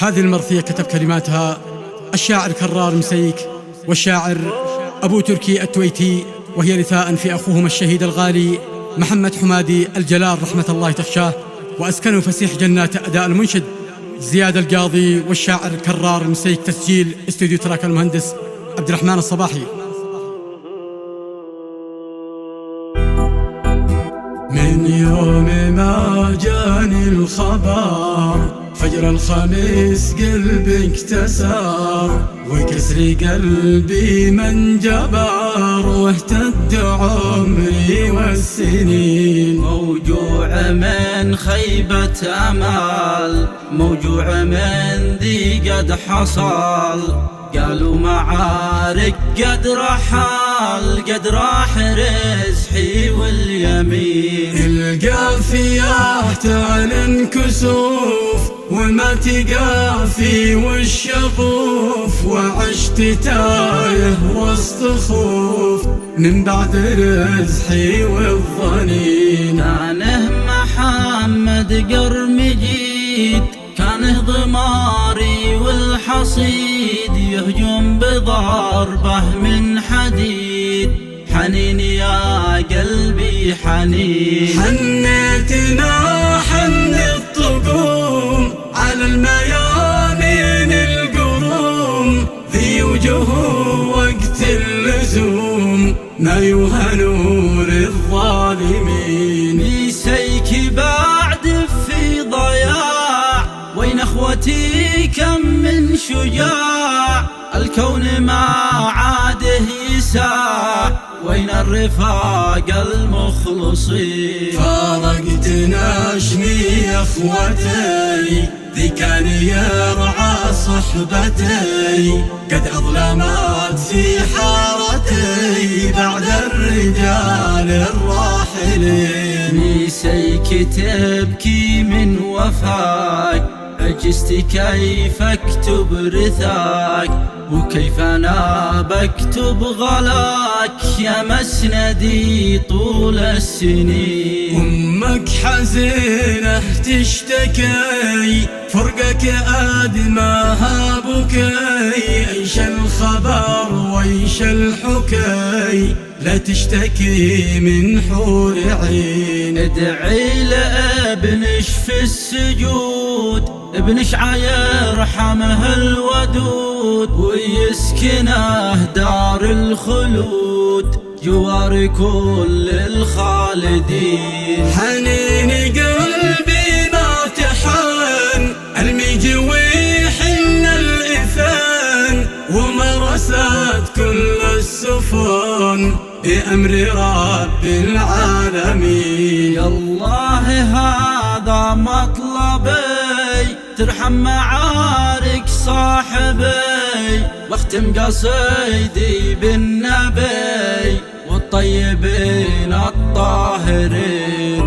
هذه المرثية كتب كلماتها الشاعر كرار مسيك والشاعر أبو تركي التويتي، وهي رثاء في أخوهما الشهيد الغالي محمد حمادي الجلال رحمة الله تخشاه، وأسكنوا فسيح جنات أداء المنشد زياد القاضي والشاعر كرار مسيك. تسجيل استوديو تراك المهندس عبد الرحمن الصباحي. من يوم ما جاني الخبر فجر الخميس قلبي انكسر، وكسر قلبي من جبر، واهتد عمري والسنين. موجوع من خيبة أمل، موجوع من ذي قد حصل. قالوا معارك قد رحل، قد راح رزحي واليمين. القافية تعلن كسوف وما تقافي والشغوف، وعشت تايه وسط خوف من بعد رزحي والظنين. كانه محمد قرمجيد، كانه ضماري والحصيد، يهجم بضربه من حديد. حنين يا قلبي حنين، حنيتنا حن الطقوم على الميامين القروم، ذي وجوه وقت اللزوم ما يهنون الظالمين. بسيك بعد في ضياع، وين اخوتي كم من شجاع. الكون ما عاده يساع، وين الرفاق المخلصين. فارقتنا اشمي يا اخوتي، ذي كان يرعى صحبتي، قد اظلمت في حارتي بعد الرجال الراحلين. ميسيك تبكي من وفاك، عجزت كيف اكتب رثاك، وكيف انا بكتب غلاك يا مسندي طول السنين. امك حزينه تشتكي، فرقك ادماها بكي. ايش الخبر وايش الحكي، لا تشتكي من حور عين. ادعي لابنش في السجود، ابنش يرحمه الودود، ويسكنه دار الخلود جوار كل الخالدين. حنين قلبي ما تحن، المجوي حن الإثان، ومرست كل السفن بأمر رب العالمين. يا الله هذا مطلبي، ترحم معارك صاحبي، واختم قصيدي بالنبي والطيبين الطاهرين.